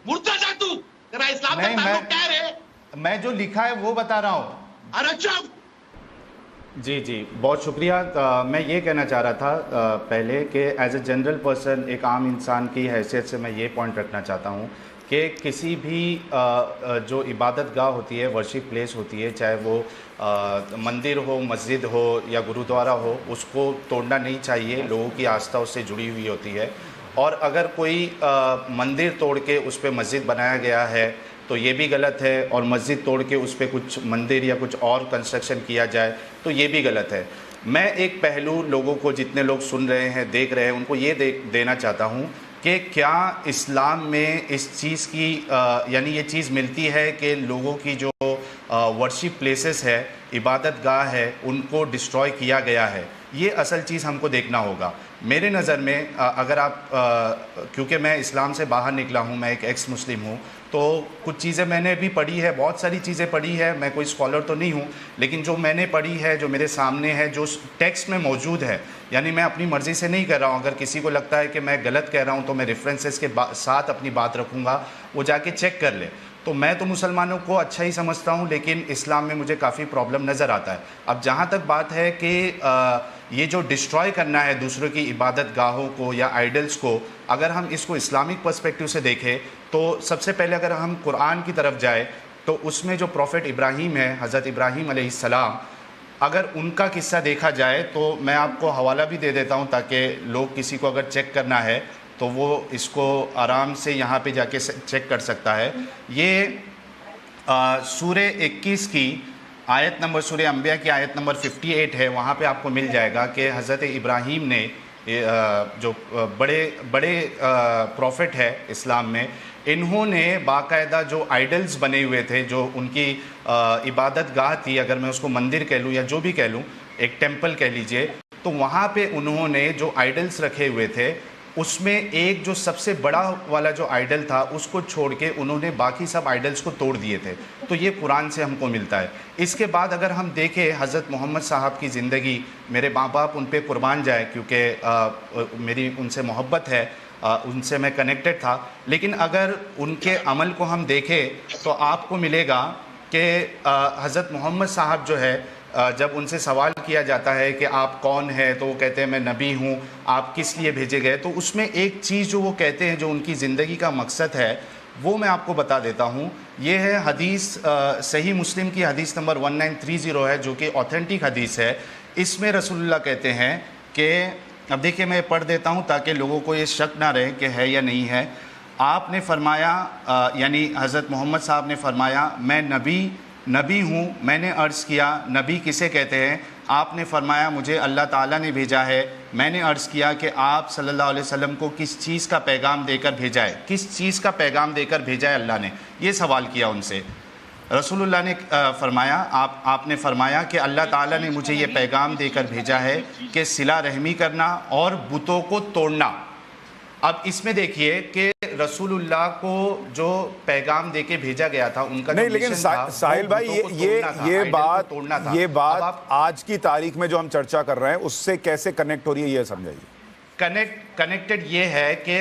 मुर्दा जा तू, तेरा इस्लाम से नहीं, ताल्लुक क्या है रे? मैं जो लिखा है वो बता रहा हूँ। अरे चुप। जी जी, बहुत शुक्रिया। मैं ये कहना चाह रहा था पहले कि एज ए जनरल पर्सन, एक आम इंसान की हैसियत से मैं ये पॉइंट रखना चाहता हूँ कि किसी भी जो इबादत गाह होती है, वर्शिप प्लेस होती है, चाहे वो मंदिर हो, मस्जिद हो या गुरुद्वारा हो, उसको तोड़ना नहीं चाहिए। लोगों की आस्था उससे जुड़ी हुई होती है। और अगर कोई मंदिर तोड़ के उस पर मस्जिद बनाया गया है तो ये भी गलत है, और मस्जिद तोड़ के उस पर कुछ मंदिर या कुछ और कंस्ट्रक्शन किया जाए तो ये भी गलत है। मैं एक पहलू लोगों को, जितने लोग सुन रहे हैं, देख रहे हैं, उनको ये देना चाहता हूँ कि क्या इस्लाम में इस चीज़ की यानी ये चीज़ मिलती है कि लोगों की जो वर्शिप प्लेसेस है, इबादत गाह है, उनको डिस्ट्रॉय किया गया है। ये असल चीज़ हमको देखना होगा। मेरे नज़र में अगर आप क्योंकि मैं इस्लाम से बाहर निकला हूँ, मैं एक एक्स मुस्लिम हूँ, तो कुछ चीज़ें मैंने भी पढ़ी है, बहुत सारी चीज़ें पढ़ी है। मैं कोई स्कॉलर तो नहीं हूँ, लेकिन जो मैंने पढ़ी है, जो मेरे सामने है, जो टेक्स्ट में मौजूद है, यानी मैं अपनी मर्ज़ी से नहीं कर रहा हूँ। अगर किसी को लगता है कि मैं गलत कह रहा हूँ तो मैं रेफरेंसेस के साथ अपनी बात रखूँगा, वो जाके चेक कर ले। तो मैं तो मुसलमानों को अच्छा ही समझता हूँ, लेकिन इस्लाम में मुझे काफ़ी प्रॉब्लम नज़र आता है। अब जहाँ तक बात है कि ये जो डिस्ट्रॉय करना है दूसरों की इबादत गाहों को या आइडल्स को, अगर हम इसको इस्लामिक पर्सपेक्टिव से देखें तो सबसे पहले अगर हम कुरान की तरफ जाए तो उसमें जो प्रॉफिट इब्राहीम है, हज़रत इब्राहीम अलैहिस्सलाम, अगर उनका किस्सा देखा जाए तो मैं आपको हवाला भी दे देता हूँ ताकि लोग, किसी को अगर चेक करना है तो वो इसको आराम से यहाँ पे जाके चेक कर सकता है। ये सूरे 21 की आयत नंबर, सूरे अंबिया की आयत नंबर 58 है। वहाँ पे आपको मिल जाएगा कि हज़रत इब्राहीम ने, जो बड़े बड़े प्रॉफिट है इस्लाम में, इन्होंने बाकायदा जो आइडल्स बने हुए थे, जो उनकी इबादत गाह थी, अगर मैं उसको मंदिर कह लूँ या जो भी कह लूँ, एक टेम्पल कह लीजिए, तो वहाँ पे उन्होंने जो आइडल्स रखे हुए थे, उसमें एक जो सबसे बड़ा वाला जो आइडल था उसको छोड़ के उन्होंने बाकी सब आइडल्स को तोड़ दिए थे। तो ये कुरान से हमको मिलता है। इसके बाद अगर हम देखें हज़रत मोहम्मद साहब की ज़िंदगी, मेरे माँ बाप उन पर कुर्बान जाए, क्योंकि मेरी उनसे मोहब्बत है, उनसे मैं कनेक्टेड था। लेकिन अगर उनके अमल को हम देखें तो आपको मिलेगा कि हज़रत मोहम्मद साहब जो है, जब उनसे सवाल किया जाता है कि आप कौन हैं, तो वो कहते हैं मैं नबी हूँ, आप किस लिए भेजे गए, तो उसमें एक चीज़ जो वो कहते हैं, जो उनकी ज़िंदगी का मकसद है, वो मैं आपको बता देता हूँ। ये है हदीस, सही मुस्लिम की हदीस नंबर 1930 है, जो कि ऑथेंटिक हदीस है। इसमें रसूलुल्लाह कहते हैं कि, अब देखिए मैं पढ़ देता हूँ ताकि लोगों को ये शक ना रहे कि है या नहीं है। आपने फरमाया, यानी हज़रत मोहम्मद साहब ने फरमाया, मैं नबी हूँ। मैंने अर्ज़ किया, नबी किसे कहते हैं? आपने फरमाया, मुझे अल्लाह ताला ने भेजा है। मैंने अर्ज़ किया कि आप सल्लल्लाहु अलैहि वसल्लम को किस चीज़ का पैगाम देकर भेजा है, किस चीज़ का पैगाम देकर भेजा है अल्लाह ने? ये सवाल किया उनसे। रसूलुल्लाह ने फरमाया, आपने फरमाया कि अल्लाह ताला ने मुझे ये पैगाम देकर भेजा है कि सिला रहमी करना और बुतों को तोड़ना। अब इसमें देखिए कि रसूलुल्लाह को जो पैगाम देके भेजा गया था, उनका नहीं, लेकिन साहिल भाई ये बात आज की तारीख में जो हम चर्चा कर रहे हैं उससे कैसे कनेक्ट हो रही है, ये समझाइए। कनेक्टेड ये है कि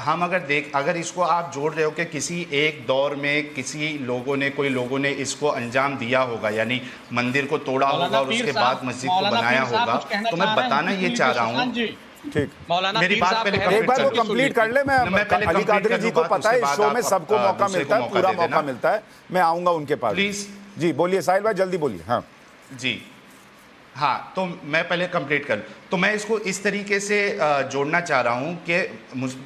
हम अगर इसको आप जोड़ रहे हो कि किसी एक दौर में कोई लोगों ने इसको अंजाम दिया होगा, यानी मंदिर को तोड़ा होगा और उसके बाद मस्जिद को बनाया होगा, तो मैं बताना ये चाह रहा हूँ। ठीक, मेरी बात पहले एक बार वो कंप्लीट कर ले। मैं पहले अली कादरी जी को पता है, इस शो में सबको मौका मिलता है, पूरा मौका मिलता है। मैं आऊंगा उनके पास, प्लीज। जी बोलिए साहिल भाई, जल्दी बोलिए। हाँ जी, हाँ, तो मैं पहले कंप्लीट कर, तो मैं इसको इस तरीके से जोड़ना चाह रहा हूँ कि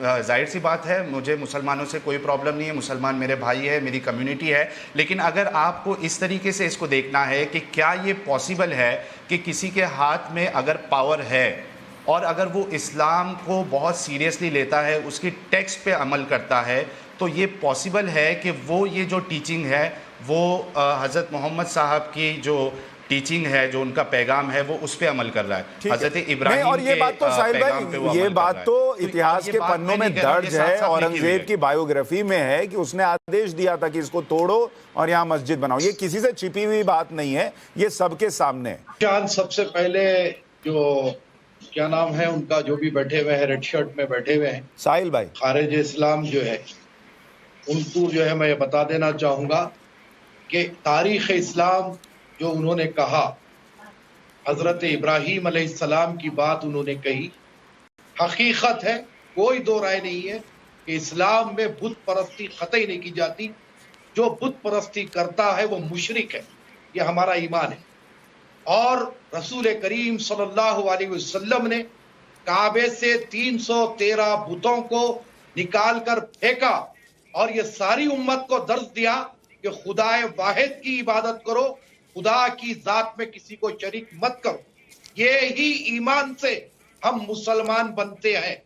जाहिर सी बात है, मुझे मुसलमानों से कोई प्रॉब्लम नहीं है, मुसलमान मेरे भाई है, मेरी कम्युनिटी है। लेकिन अगर आपको इस तरीके से इसको देखना है कि क्या ये पॉसिबल है कि किसी के हाथ में अगर पावर है और अगर वो इस्लाम को बहुत सीरियसली लेता है, उसकी टेक्स्ट पे अमल करता है, तो ये पॉसिबल है कि वो ये जो टीचिंग है, वो हज़रत मोहम्मद साहब की जो टीचिंग है, जो उनका पैगाम है, वो उस पे अमल कर रहा है। हज़रत इब्राहीम और ये बात तो साहिल भाई, ये बात तो इतिहास के पन्नों में दर्ज है, औरंगजेब की बायोग्राफी में है कि उसने आदेश दिया था कि इसको तोड़ो और यहाँ मस्जिद बनाओ। ये किसी से छिपी हुई बात नहीं है, ये सबके सामने है। चांद सबसे पहले जो क्या नाम है उनका, जो भी बैठे हुए हैं रेड शर्ट में बैठे हुए हैं, साहिल भाई, खारिज इस्लाम जो है, उनको जो है मैं बता देना चाहूँगा कि तारीख़ इस्लाम जो उन्होंने कहा, हज़रत इब्राहीम अलैहिस्सलाम की बात उन्होंने कही, हकीकत है, कोई दो राय नहीं है कि इस्लाम में बुत परस्ती क़तई नहीं की जाती। जो बुत परस्ती करता है वो मुशरिक है, ये हमारा ईमान है। और रसूल करीम सल्लल्लाहु अलैहि वसल्लम ने काबे से 313 बुतों को निकाल कर फेंका और ये सारी उम्मत को दर्ज दिया कि खुदाए वाहिद की इबादत करो, खुदा की जात में किसी को शरीक मत करो। ये ही ईमान से हम मुसलमान बनते हैं।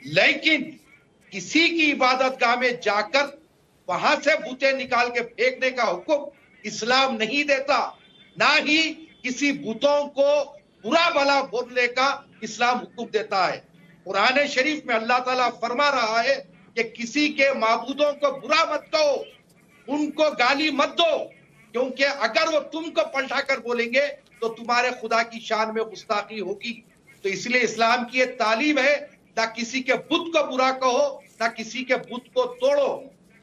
लेकिन किसी की इबादत गाह में जाकर वहां से बुतें निकाल के फेंकने का हुक्म इस्लाम नहीं देता, ना ही किसी बुतों को बुरा भला बोलने का इस्लाम हुक्म देता है। कुरान शरीफ में अल्लाह ताला फरमा रहा है कि किसी के माबूदों को बुरा मत कहो, उनको गाली मत दो, क्योंकि अगर वो तुमको पलटा कर बोलेंगे तो तुम्हारे खुदा की शान में गुस्ताखी होगी। तो इसलिए इस्लाम की ये तालीम है, ना किसी के बुत को बुरा कहो, ना किसी के बुत को तोड़ो।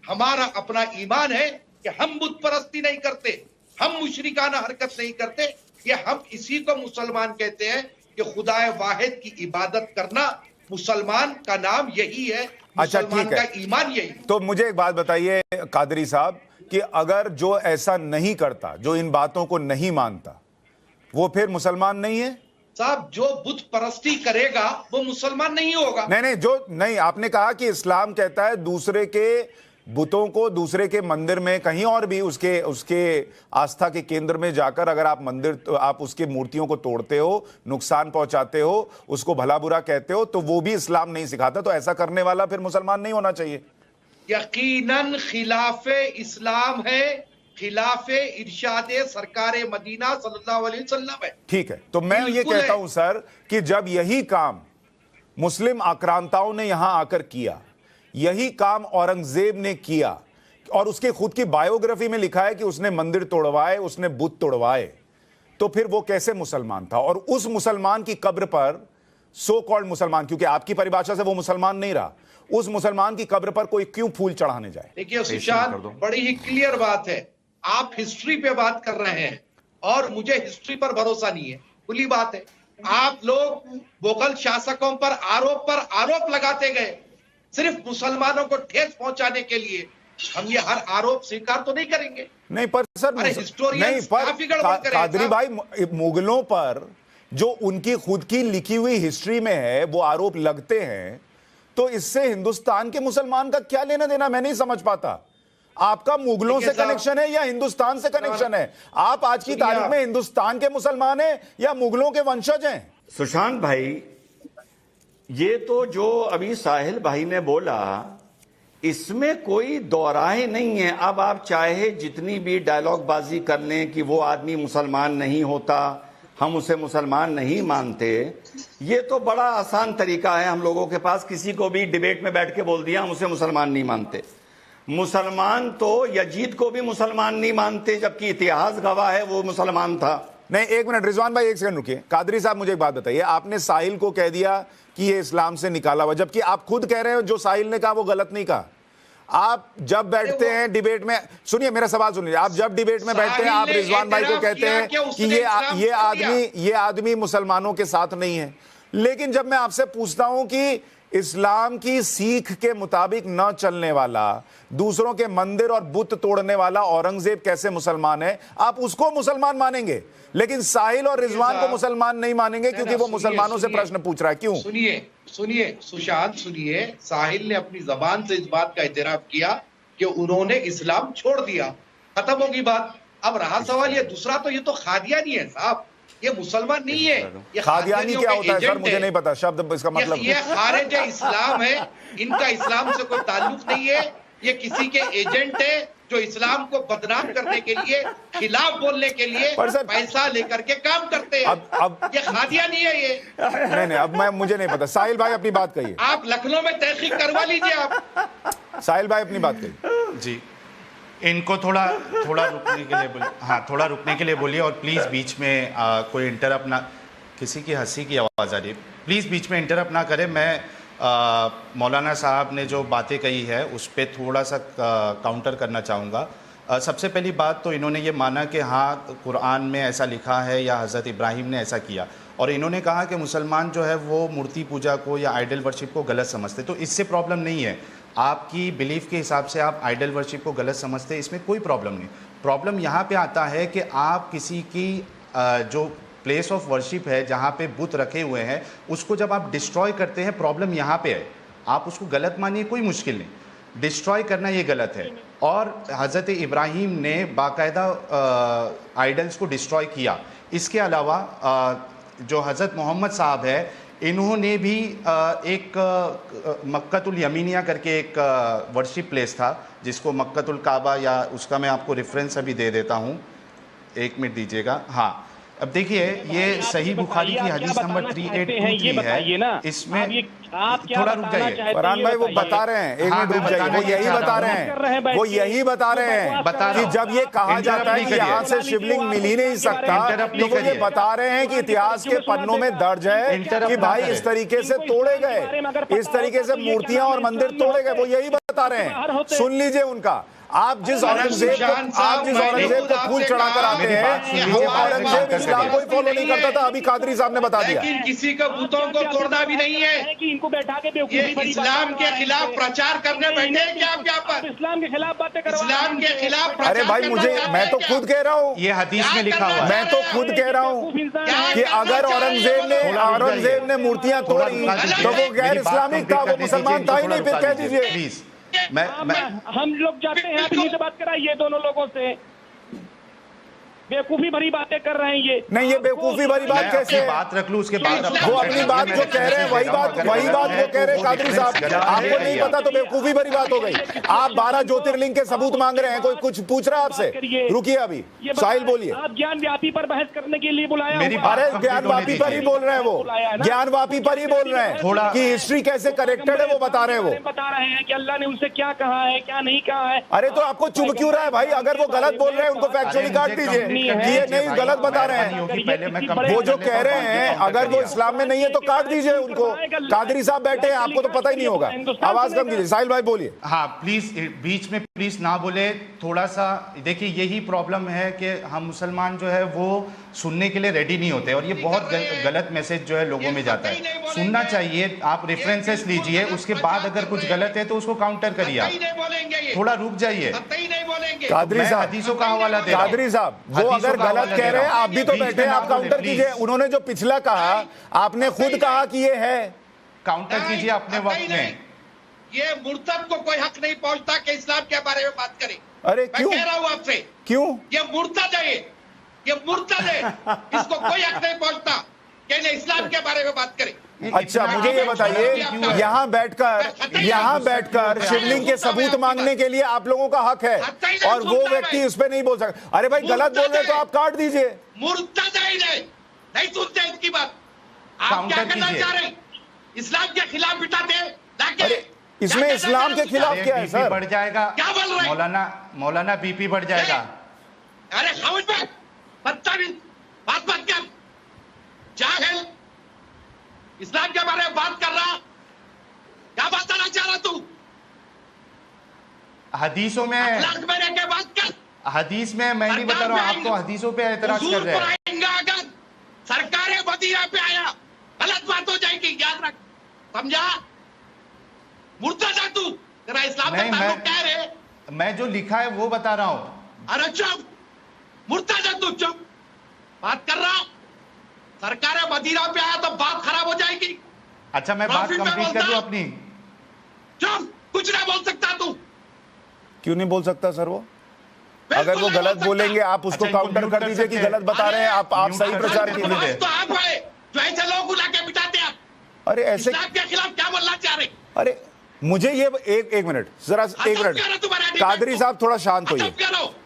हमारा अपना ईमान है कि हम बुत परस्ती नहीं करते, हम मुशरिकाना हरकत नहीं करते। ये हम इसी को मुसलमान कहते हैं कि खुदाए वाहिद की इबादत करना मुसलमान का नाम यही है। अच्छा, मुसलमान ठीक है, का ईमान यही। तो मुझे एक बात बताइए कादरी साहब कि अगर जो ऐसा नहीं करता, जो इन बातों को नहीं मानता, वो फिर मुसलमान नहीं है? साहब, जो बुत परस्ती करेगा वो मुसलमान नहीं होगा। नहीं, आपने कहा कि इस्लाम कहता है दूसरे के बुतों को, दूसरे के मंदिर में, कहीं और भी उसके आस्था के केंद्र में जाकर अगर आप उसके मूर्तियों को तोड़ते हो, नुकसान पहुंचाते हो, उसको भला बुरा कहते हो, तो वो भी इस्लाम नहीं सिखाता। तो ऐसा करने वाला फिर मुसलमान नहीं होना चाहिए। यकीनन खिलाफे इस्लाम है, खिलाफे इरशादे सरकारे मदीना सल्लल्लाहु अलैहि वसल्लम है। ठीक है, तो मैं ये कहता हूं सर कि जब यही काम मुस्लिम आक्रांताओं ने यहां आकर किया, यही काम औरंगजेब ने किया, और उसके खुद की बायोग्राफी में लिखा है कि उसने मंदिर तोड़वाए, उसने बुत तोड़वाए, तो फिर वो कैसे मुसलमान था? और उस मुसलमान की कब्र पर, सो कॉल्ड मुसलमान, क्योंकि आपकी परिभाषा से वो मुसलमान नहीं रहा, उस मुसलमान की कब्र पर कोई क्यों फूल चढ़ाने जाए? देखिए सुशांत, बड़ी ही क्लियर बात है। आप हिस्ट्री पे बात कर रहे हैं और मुझे हिस्ट्री पर भरोसा नहीं है, खुली बात है। आप लोग मुगल शासकों पर आरोप लगाते गए सिर्फ मुसलमानों को ठेस पहुंचाने के लिए। हम ये हर आरोप स्वीकार तो नहीं करेंगे। नहीं पर सर, नहीं पर कादरी भाई, मुगलों पर जो उनकी खुद की लिखी हुई हिस्ट्री में है वो आरोप लगते हैं, तो इससे हिंदुस्तान के मुसलमान का क्या लेना देना? मैं नहीं समझ पाता। आपका मुगलों से कनेक्शन है या हिंदुस्तान से कनेक्शन है? आप आज की तारीख में हिंदुस्तान के मुसलमान हैं या मुगलों के वंशज हैं? सुशांत भाई, ये तो जो अभी साहिल भाई ने बोला, इसमें कोई दोराहे नहीं है। अब आप चाहे जितनी भी डायलॉग बाजी कर लें कि वो आदमी मुसलमान नहीं होता, हम उसे मुसलमान नहीं मानते, ये तो बड़ा आसान तरीका है हम लोगों के पास। किसी को भी डिबेट में बैठ के बोल दिया हम उसे मुसलमान नहीं मानते। मुसलमान तो यजीद को भी मुसलमान नहीं मानते, जबकि इतिहास गवाह है वो मुसलमान था। नहीं, एक मिनट रिजवान भाई, एक सेकंड रुकिए। कादरी साहब, मुझे एक बात बताइए, आपने साहिल को कह दिया कि ये इस्लाम से निकाला हुआ, जबकि आप खुद कह रहे हो जो साहिल ने कहा वो गलत नहीं कहा। आप जब बैठते हैं डिबेट में, सुनिए मेरा सवाल सुनिए, आप जब डिबेट में बैठते हैं आप रिजवान भाई को कहते हैं कि ये आदमी मुसलमानों के साथ नहीं है। लेकिन जब मैं आपसे पूछता हूं कि इस्लाम की सीख के मुताबिक न चलने वाला, दूसरों के मंदिर और बुत तोड़ने वाला औरंगजेब कैसे मुसलमान है, आप उसको मुसलमान मानेंगे, लेकिन साहिल और रिजवान को मुसलमान नहीं मानेंगे क्योंकि वो मुसलमानों से प्रश्न पूछ रहा है। क्यों? सुनिए सुशांत, सुनिए, साहिल ने अपनी जबान से इस बात का इतराफ किया कि उन्होंने इस्लाम छोड़ दिया, खत्म होगी बात। अब रहा सवाल ये दूसरा, तो ये तो खादियानी है साहब, ये मुसलमान नहीं है। ये खादियानी क्या होता है सर? मुझे नहीं पता शब्द, इसका मतलब ये खारिज इस्लाम है, इनका इस्लाम से कोई ताल्लुक नहीं है। ये किसी के एजेंट है जो इस्लाम को बदनाम करने के लिए, खिलाफ बोलने के लिए पैसा लेकर के काम करते हैं। अब ये खादियानी है ये। नहीं, अब मुझे नहीं पता। साहिल भाई अपनी बात कहिए। आप लखनऊ में तहकीक करवा लीजिए। आप साहिल भाई अपनी बात कहिए। जी, इनको थोड़ा रुकने के लिए बोलिए। हाँ, थोड़ा रुकने के लिए बोलिए, और प्लीज़ बीच में कोई इंटरप्ट ना, किसी की हंसी की आवाज़ आ रही है, प्लीज़ बीच में इंटरप्ट ना करें। मैं मौलाना साहब ने जो बातें कही है उस पर थोड़ा सा काउंटर करना चाहूँगा। सबसे पहली बात तो इन्होंने ये माना कि हाँ कुरान में ऐसा लिखा है या हज़रत इब्राहीम ने ऐसा किया, और इन्होंने कहा कि मुसलमान जो है वो मूर्ति पूजा को या आइडल वर्शिप को गलत समझते। तो इससे प्रॉब्लम नहीं है, आपकी बिलीफ के हिसाब से आप आइडल वर्शिप को गलत समझते, इसमें कोई प्रॉब्लम नहीं। प्रॉब्लम यहाँ पे आता है कि आप किसी की जो प्लेस ऑफ वर्शिप है जहाँ पे बुत रखे हुए हैं उसको जब आप डिस्ट्रॉय करते हैं, प्रॉब्लम यहाँ पे है। आप उसको गलत मानिए, कोई मुश्किल नहीं, डिस्ट्रॉय करना ये गलत है। और हज़रत इब्राहीम ने बाकायदा आइडल्स को डिस्ट्रॉय किया। इसके अलावा जो हज़रत मोहम्मद साहब है इन्होंने भी एक मक्कतुल यमीनिया करके एक वर्शिप प्लेस था जिसको मक्कतुल काबा, या उसका मैं आपको रेफरेंस अभी दे देता हूँ, 1 मिनट दीजिएगा। हाँ, अब देखिए ये सही बुखारी की हदीस नंबर 3823 है। इसमें थोड़ा रुक जाइए फरहान भाई, वो बता रहे हैं, 1 मिनट रुक जाइए, वो यही बता रहे हैं, वो यही बता रहे हैं कि जब ये कहा जाता है कि यहाँ से शिवलिंग मिल ही नहीं सकता, तो वो ये बता रहे हैं कि इतिहास के पन्नों में दर्ज है कि भाई इस तरीके से तोड़े गए, इस तरीके से मूर्तियां और मंदिर तोड़े गए, वो यही बता रहे हैं। सुन लीजिए उनका। आप जिस औरंगजेब को फूल चढ़ाकर आते हैं वो औरंगजेब इस्लाम को फॉलो नहीं करता था, अभी कादरी साहब ने बता दिया। लेकिन किसी का बुतों को तोड़ना भी नहीं है कि इनको बैठा के ये इस्लाम के खिलाफ प्रचार करने बैठे हैं क्या आप यहाँ पर? इस्लाम के खिलाफ बातें करवा, इस्लाम के खिलाफ। अरे भाई मैं तो खुद कह रहा हूँ, ये हदीस में लिखा हुआ है, मैं तो खुद कह रहा हूँ कि अगर औरंगजेब ने मूर्तियां तोड़ी तो वो गैर इस्लामिक था, वो मुसलमान था ही नहीं, फिर कह दीजिए। प्लीज हम लोग जाते हैं आप इन्हीं से बात कराइए, दोनों लोगों से बेवकूफी भरी बातें कर रहे हैं ये। नहीं, ये बेवकूफी भरी बात कैसे है? बात रख लूं, उसके बाद वो अपनी बात जो कह रहे हैं वही बात वो कह रहे हैं कादरी साहब। आपको नहीं पता तो बेवकूफी भरी बात हो गई। आप 12 ज्योतिर्लिंग के सबूत मांग रहे हैं, कोई कुछ पूछ रहा है आपसे? रुकिए अभी, साहिल बोलिए। आप ज्ञान व्यापी पर बहस करने के लिए बुलाया? अरे ज्ञान वापी पर ही बोल रहे हैं, वो ज्ञान वापी पर ही बोल रहे हैं कि हिस्ट्री कैसे करेक्टेड है वो बता रहे हैं। वो बता रहे हैं कि अल्लाह ने उनसे क्या कहा है क्या नहीं कहा है। अरे तो आपको चुभ क्यों रहा है भाई? अगर वो गलत बोल रहे हैं उनको फैक्चुअली काट दीजिए कि ये नहीं गलत बता रहे हैं। वो जो कह रहे हैं अगर वो इस्लाम में नहीं है तो काट दीजिए उनको। कादरी साहब बैठे हैं, आपको तो पता ही नहीं होगा। आवाज कम कीजिए। साहिल भाई बोलिए। हाँ प्लीज, बीच में प्लीज ना बोले थोड़ा सा। देखिए यही प्रॉब्लम है कि हम मुसलमान जो है वो सुनने के लिए रेडी नहीं होते, और ये बहुत गलत मैसेज जो है लोगों में जाता है। सुनना चाहिए, आप रेफरेंसेस लीजिए, उसके बाद अगर कुछ गलत है तो उसको काउंटर करिए। आप थोड़ा रुक जाइए। कादरी साहब हदीसों का हवाला दे। कादरी साहब वो अगर गलत कह रहे हैं, आप भी तो बैठे हैं, आप काउंटर कीजिए। उन्होंने जो पिछला कहा, आपने खुद कहा कि ये है, काउंटर कीजिए अपने वक्त में। ये मुर्तद को कोई हक नहीं पहुंचता कि इस्लाम के बारे में बात करे। अरे क्यों? मैं कह रहा हूं आपसे, क्यों? ये मुर्तद है, ये मुर्तद है, इसको कोई हक नहीं पहुंचता कि इस्लाम के बारे में बात करे। अच्छा मुझे ये बताइए, यहाँ बैठकर शिवलिंग के सबूत मांगने के लिए आप लोगों का हक है, और वो व्यक्ति उस पर नहीं बोल सकता। अरे भाई गलत बोल रहे तो आप काट दीजिए। मुर्तद है, नहीं सुनते इसकी बात। आप क्या करना चाह रहे हैं? इस्लाम के खिलाफ बिठाते। अरे इसमें इस्लाम के खिलाफ क्या है सर? बढ़ जाएगा, क्या बोल रहे हैं? मौलाना बीपी बढ़ जाएगा। अरे समझ में बदतमीज बात कर, जाहिल, इस्लाम के बारे में बात कर रहा, क्या बताना चाह रहा तू? हदीसों में के बात कर। हदीस में मैं नहीं बता रहा हूँ, आप तो हदीसों पे एतराज कर रहे हैं। अगर सरकार मदीना पे आया गलत बात हो जाएगी, याद रख, समझा? मुर्तद है तू, तेरा इस्लाम का ताल्लुक क्या है? मैं जो लिखा है वो बता रहा हूँ। अरे चुप, मुर्तद है तू, चुप बात कर रहा। सरकार मदीना पे आया तो बात खराब हो जाएगी। अच्छा मैं बात कंप्लीट कर दूं अपनी। चुप, कुछ नहीं बोल सकता तू। क्यों नहीं बोल सकता सर? वो अगर वो गलत बोलेंगे आप उसको काउंटर कर दीजिए कि गलत बता रहे हैं, आप सही प्रचार कीजिए। तो आप है जो ऐसे लोग बुला के बिठाते आप। अरे ऐसे इस्लाम के खिलाफ क्या बोलना चाह रहे? अरे मुझे ये एक मिनट जरा, एक मिनट कादरी साहब थोड़ा शांत होइए।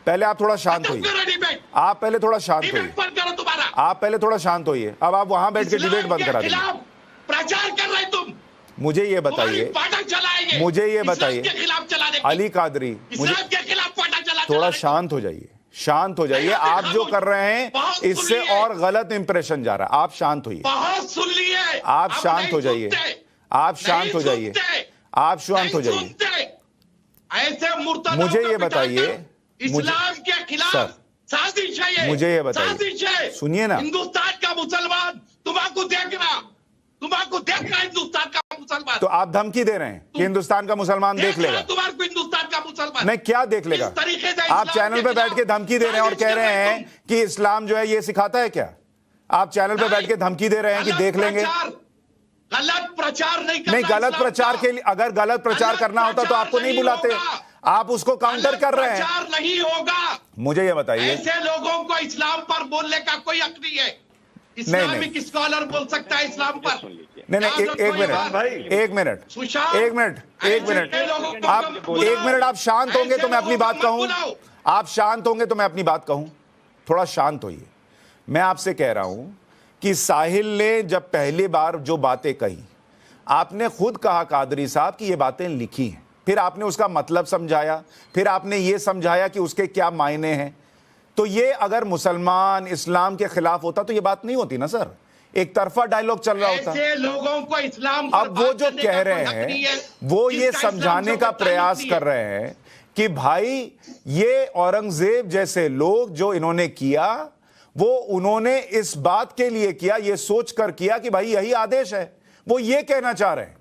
पहले आप थोड़ा शांत होइए, आप पहले थोड़ा शांत होइए, आप पहले थोड़ा शांत होइए। अब आप वहां बैठ के डिबेट बंद करा दीजिए। प्रचार कर रहे तुम। मुझे ये बताइए, अली कादरी, मुझे थोड़ा शांत हो जाइए, शांत हो जाइए। आप जो कर रहे हैं इससे और गलत इंप्रेशन जा रहा है। आप शांत होइए, बहुत सुन लिए, आप शांत हो जाइए, आप शांत हो जाइए, आप शांत हो जाइए। ऐसे मुर्तदों मुझे को ये बताइए, इस्लाम के खिलाफ साजिश है ये, मुझे ये बताइए, साजिश है। सुनिए ना, हिंदुस्तान का मुसलमान तुम्हारा देख रहा हिंदुस्तान का मुसलमान। तो आप धमकी दे रहे हैं कि हिंदुस्तान का मुसलमान देख लेगा? तुम्हारे को हिंदुस्तान का मुसलमान नहीं, क्या देख लेगा? इस तरीके से आप इस्लाम चैनल के पे बैठ के धमकी दे रहे हैं और कह रहे हैं कि इस्लाम जो है ये सिखाता है क्या? आप चैनल पे बैठ के धमकी दे रहे हैं कि देख लेंगे। गलत प्रचार नहीं, गलत प्रचार के लिए, अगर गलत प्रचार करना होता तो आपको नहीं बुलाते, आप उसको काउंटर कर रहे हैं। प्रचार नहीं होगा। मुझे ये बताइए, ऐसे लोगों को इस्लाम पर बोलने का कोई हक नहीं है। इस्लामिक स्कॉलर बोल सकता है इस्लाम पर। नहीं, एक मिनट, आप शांत होंगे तो मैं अपनी बात कहूं। आप शांत होंगे तो मैं अपनी बात कहूं। थोड़ा शांत होइए। मैं आपसे कह रहा हूं कि साहिल ने जब पहली बार जो बातें कही, आपने खुद कहा कादरी साहब कि ये बातें लिखी हैं, फिर आपने उसका मतलब समझाया, फिर आपने ये समझाया कि उसके क्या मायने हैं। तो ये अगर मुसलमान इस्लाम के खिलाफ होता तो ये बात नहीं होती ना सर, एक तरफा डायलॉग चल रहा होता। ऐसे लोगों को इस्लाम पर अब वो जो कह रहे हैं, वो ये समझाने का प्रयास कर रहे हैं कि भाई ये औरंगजेब जैसे लोग जो इन्होंने किया, वो उन्होंने इस बात के लिए किया, ये सोच कर किया कि भाई यही आदेश है। वो ये कहना चाह रहे हैं